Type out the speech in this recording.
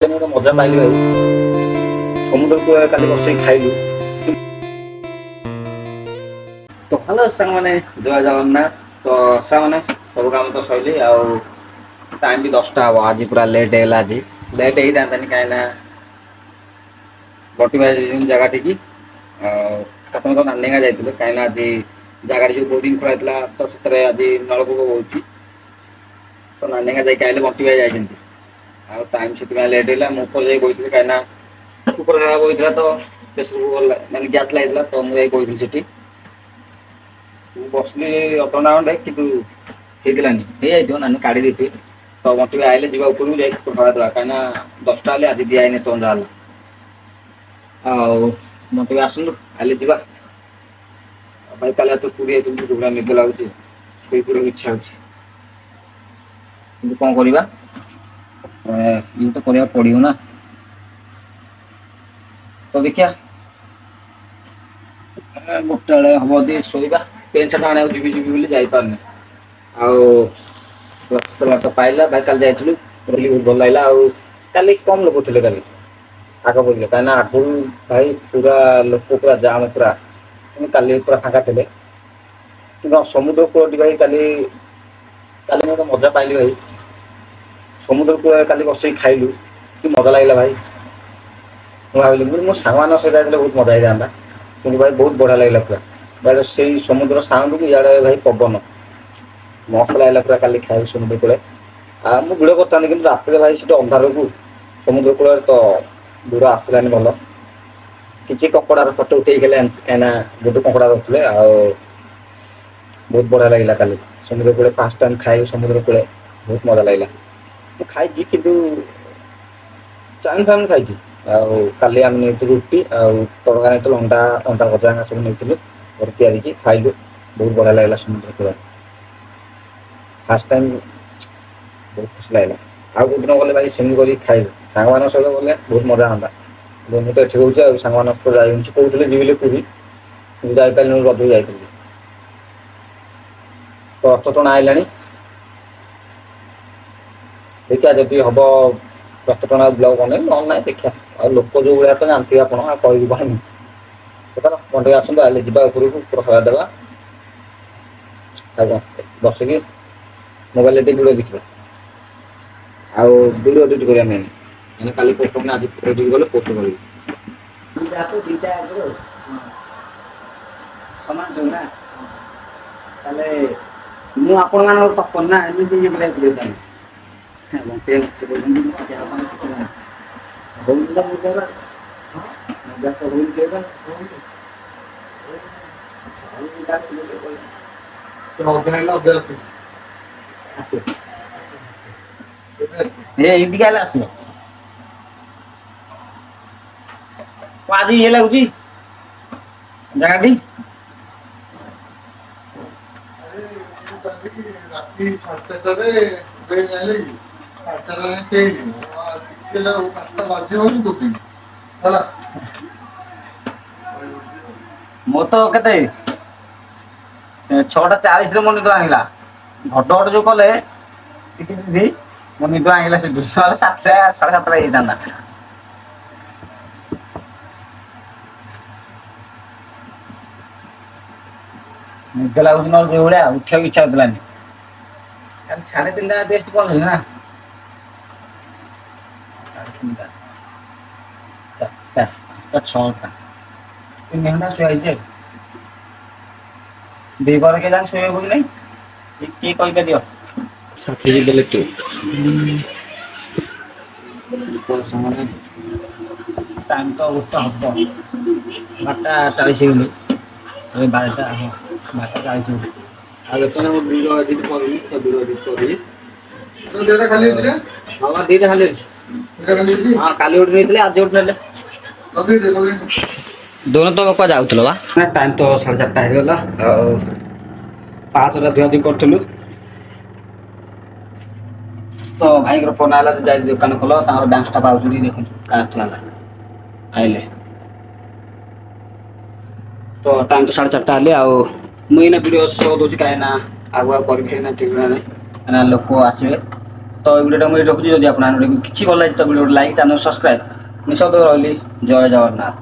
ଗୋଟେ ମଜା ପାଇଲି ଭାଇ। ସମୁଦ୍ର କୂଳରେ କାଲି ବସିକି ଖାଇଲୁ। ତ ହ୍ୟାଲୋ ସାଙ୍ଗମାନେ, ଜୟ ଜଗନ୍ନାଥ। ତ ସାଙ୍ଗମାନେ ସବୁ କାମ ତ ସଇଲି ଆଉ ଟାଇମ୍ ବି 10ଟା ହବ। ଆଜି ପୁରା ଲେଟ୍ ହେଇଗଲା। ଆଜି ଲେଟ୍ ହେଇଥାନ୍ତାନି କାହିଁକି ନା ବଟିବା ଜାଗା ଠିକି ଆଉ ପ୍ରଥମେ ତ ନାଲେଙ୍ଗା ଯାଇଥିଲୁ କାହିଁକିନା ଆଜି ଜାଗାରେ ଯୋଉ ବୋରିଂ ଖୋଳା ହେଇଥିଲା ତ ସେଥିରେ ଆଜି ନଳକୂପ ବହୁଛି ତ ନାଲେଙ୍ଗା ଯାଇକି ଆଇଲେ ବଣ୍ଟି ଭାଇ ଯାଇଛନ୍ତି ଆଉ ଟାଇମ୍ ସେଥିପାଇଁ ଲେଟ୍ ହେଲା। ମୁଁ ଉପରେ ଯାଇ ବଇଥିଲି କାହିଁକିନା କୁକୁର ଜାଗା ବଇଥିଲା ତ ପ୍ରେସର କୁକର ମାନେ ଗ୍ୟାସ୍ ଲାଗିଥିଲା ତ ମୁଁ ଯାଇ ବଇଥିଲି ସେଠି। ମୁଁ ବସିଲି ଅଧଘଣ୍ଟା ଖଣ୍ଡେ କିନ୍ତୁ ହେଇଥିଲାନି, ହେଇଯାଇଥିବ ନାନୀ କାଢି ଦେଇଥିବେ। ତ ବଣ୍ଟି ଭାଇ ଆଇଲେ ଯିବା ଉପରକୁ ଯାଇକି ପଖାଳ ଦବା କାହିଁକିନା 10ଟା ହେଲେ ଆଜି ଦିଆ ହେଇନି ଏପର୍ଯ୍ୟନ୍ତ ହେଲା। ଆଉ ବଣ୍ଟି ଭାଇ ଆସନ୍ତୁ ଆଇଲେ ଯିବା। ଭାଇ କାଲି ରାତିରେ ପୁରୀ ଯାଇଥିଲୁ ଯୋଉ ଭଳିଆ ନିଦ ଲାଗୁଛି ଶୋଇପଡ଼ିବାକୁ ଇଚ୍ଛା ହଉଛି କିନ୍ତୁ କଣ କରିବା, ଇଏ ତ କରିବାକୁ ପଡ଼ିବ ନା। ତ ଦେଖିଆ ଗୋଟେ ବେଳେ ହବ ଯଦି ଶୋଇବା। ପେଣ୍ଟ ସାର୍ଟ ଆଣିବାକୁ ଯିବି ବୋଲି ଯାଇପାରୁନି। ଆଉ ବାଟ ପାଇଲା ଭାଇ କାଲି ଯାଇଥିଲୁ ବୁଲିକି ବହୁତ ଭଲ ଲାଗିଲା। ଆଉ କାଲି କମ୍ ଲୋକ ଥିଲେ କାଲି ଆଗ ପକ୍ଷରେ କାହିଁକିନା ଆଗରୁ ଭାଇ ପୁରା ଲୋକ ପୁରା ଜାମ ପୁରା କାଲି ପୁରା ଫାଙ୍କା ଥିଲେ। କିନ୍ତୁ ସମୁଦ୍ର କୂଳଟି ଭାଇ କାଲି ମୁଁ ଗୋଟେ ମଜା ପାଇଲି ଭାଇ। ସମୁଦ୍ର କୂଳରେ କାଲି ବସିକି ଖାଇଲୁ କି ମଜା ଲାଗିଲା ଭାଇ। ମୁଁ ଭାବିଲି ମୋ ସାଙ୍ଗମାନଙ୍କ ସହିତ ଯାଇଥିଲେ ବହୁତ ମଜା ହେଇଥାନ୍ତା କିନ୍ତୁ ଭାଇ ବହୁତ ବଢ଼ିଆ ଲାଗିଲା ପୁରା। ଭାଇ ସେଇ ସମୁଦ୍ର ସାଉଣ୍ଡକୁ ଇଆଡ଼େ ଭାଇ ପବନ ମସ୍ତ ଲାଗିଲା ପୁରା କାଲି ଖାଇବାକୁ ସମୁଦ୍ର କୂଳେ। ଆଉ ମୁଁ ଭିଡ଼ିଓ କରିଥାନ୍ତି କିନ୍ତୁ ରାତିରେ ଭାଇ ସେଠି ଅନ୍ଧାରକୁ ସମୁଦ୍ର କୂଳରେ ତ ଭିଡ଼ିଓ ଆସିଲାନି ଭଲ। କିଛି କଙ୍କଡ଼ାର ଫଟୋ ଉଠେଇକି ଖାଲି ଆଣିଛି କାହିଁକିନା ଗୋଟେ କଙ୍କଡ଼ା ଧରିଥିଲେ। ଆଉ ବହୁତ ବଢ଼ିଆ ଲାଗିଲା କାଲି ସମୁଦ୍ର କୂଳେ ଫାଷ୍ଟ ଟାଇମ୍ ଖାଇବି ସମୁଦ୍ର କୂଳେ ବହୁତ ମଜା ଲାଗିଲା। ମୁଁ ଖାଇଛି କିନ୍ତୁ ଚାଉମିନ ଫାଉମିନ ଖାଇଛି। ଆଉ କାଲି ଆମେ ନେଇଥିଲୁ ରୁଟି ଆଉ ତଡ଼କା ନେଇଥିଲୁ ଅଣ୍ଡା ଭଜା ସବୁ ନେଇଥିଲୁ ଘରେ ତିଆରି ହେଇକି ଖାଇଲୁ ବହୁତ ବଢ଼ିଆ ଲାଗିଲା ସମୁଦ୍ର କୂଳରେ ଫାଷ୍ଟ ଟାଇମ୍ ବହୁତ ଖୁସି ଲାଗିଲା। ଆଉ କେଉଁଦିନ ଗଲେ ଭାଇ ସେମିତି କରିକି ଖାଇବୁ ସାଙ୍ଗମାନଙ୍କ ସହିତ ଗଲେ ବହୁତ ମଜା ହୁଅନ୍ତା। ମୁଁ ତ ଏଠି ରହୁଛି ଆଉ ସାଙ୍ଗମାନଙ୍କ ସହିତ ଯାଇନି ସେ କହୁଥିଲେ ଯିବି ବୋଲି ପୁରୀ କିନ୍ତୁ ଯାଇପାରିଲିନି ରଜକୁ ଯାଇଥିଲି। ତ ରଥଟଣା ଆଇଲାଣି ଦେଖିଆ ଯଦି ହବ ରଥଟଣା ବ୍ଲଗ ବନେଇବି ନହେଲେ ନାହିଁ ଦେଖିଆ। ଆଉ ଲୋକ ଯୋଉ ଭଳିଆ ତ ଜାଣିଥିବେ ଆପଣ ଆଉ କହିବି କଣ। ବଣ୍ଟି ଭାଇ ଆସନ୍ତୁ ଆଇଲେ ଯିବା ଉପରକୁ ପ୍ରସାଦ ଦେବା ଆଉ କଣ ବସିକି ମୋବାଇଲରେ ଟିକେ ଭିଡ଼ିଓ ଦେଖିବା ଆଉ ଭିଡ଼ିଓ ଏଡିଟ୍ କରିବା ମେନ୍ ମାନେ କାଲି ପୋଷ୍ଟ କରିନି ଆଜି ଏଡିଟ୍ କଲେ ପୋଷ୍ଟ କରିବି। ଦିଟା ଆଗରୁ ସମାନ ସବୁ ନା ତାହେଲେ ମୁଁ ଆପଣମାନଙ୍କର ତପନ ନା ଏମିତି ଇଏ କରିବାକୁ ପଡ଼ିବ ତାହେଲେ। ଏଇଠିକି ହେଲେ ଆସିବ ଆଜି ଇଏ ଲାଗୁଛି ଜାଗାଟି ରାତି 4:30ରେ ଟ୍ରେନ୍ ଆଇଲା କି 4:30 ଚେଞ୍ଜ ଟିକେ 5ଟା ବାଜିବନି ବୁକିଂ ହେଲା। ମୋ ତ କେତେ 6:40ରେ ମୋ ନିଦ ଭାଙ୍ଗିଲା। ଘଟ ଘଟ ଯୋଉ କଲେ ଦିଦି ମୋ ନିଦ ଭାଙ୍ଗିଲା ସେଠୁ ନହେଲେ 7:30 ହେଇଯାଇଥାନ୍ତା। ନିଦ ଲାଗୁଛି ନହେଲେ ଯୋଉ ଭଳିଆ ଉଠିବାକୁ ଇଚ୍ଛା ହଉଥିଲାନି। କାଲି 3:30 ରାତି ଆସି ପହଞ୍ଚିଲି ନା 3:30 4ଟା 5ଟା 6ଟା 3 ଘଣ୍ଟା ଶୁଆ ହେଇଛି ଆଉ। ଦିପହରେ କେଜାଣି ଶୋଇବ କି ନାଇଁ କିଏ କହିପାରିବ। ସାଥିରେ ଦେଲେ ତୁ ସେମାନେ ଟାଇମ୍ ତ ଗୋଟେ ହବ 12:40 ହେଇଗଲେ 12ଟା ହଁ 12:40 ଆଉ ଯେତେବେଳେ ମୁଁ ଭିଡ଼ିଓ ଏଡିଟ୍ କରିବି ତ ଭିଡ଼ିଓ ଏଡିଟ୍ କରିବି। ଦେହଟା ଖାଲି ହେଇଛି ନା ହଁ ବା ଦିଟା ଖାଲି ଅଛି। ଏଇଟା ଖାଲି ହେଇଛି ହଁ କାଲି ଗୋଟେ ନେଇଥିଲେ ଆଜି ଗୋଟେ ନେଲେ। ଲଗେଇଦେ ଦୋନ ତ କୁଆଡେ ଯାଉଥିଲ ବା ଟାଇମ୍ ତ 4:30 ହେଇଗଲା ଆଉ ପାହାଚରେ ଧୁଆଧୁଇ କରୁଥିଲୁ ତ ଭାଇଙ୍କର ଫୋନ୍ ଆଇଲା ଯେ ଯାଇ ଦୋକାନ ଖୋଲ ତାଙ୍କର ଡ୍ୟାନ୍ସ ଟା ପାଉଛନ୍ତି ଦେଖନ୍ତୁ କାର ଥୁଆ ହେଲା ଆଇଲେ ତ ଟାଇମ୍ ତ 4:30 ହେଲେ ଆଉ ମୁଁ ଏଇନା ଭିଡ଼ିଓ ଶୋ ଦେଉଛି କାହିଁକି ନା ଆଗୁଆ କରିବି ଠିକ୍ ନାହିଁ କାହିଁକିନା ଲୋକ ଆସିବେ ତ ଏଇ ଭିଡ଼ିଓଟା ମୁଁ ଏଠି ରଖୁଛି। ଯଦି ଆପଣଙ୍କ କିଛି ଭଲ ଲାଗିଛି ତ ଭିଡ଼ିଓ ଲାଇକ୍ ଚ୍ୟାନେଲ୍ ସବସ୍କ୍ରାଇବ୍ ନିଶ୍ଚିତ ରହିଲି। ଜୟ ଜଗନ୍ନାଥ।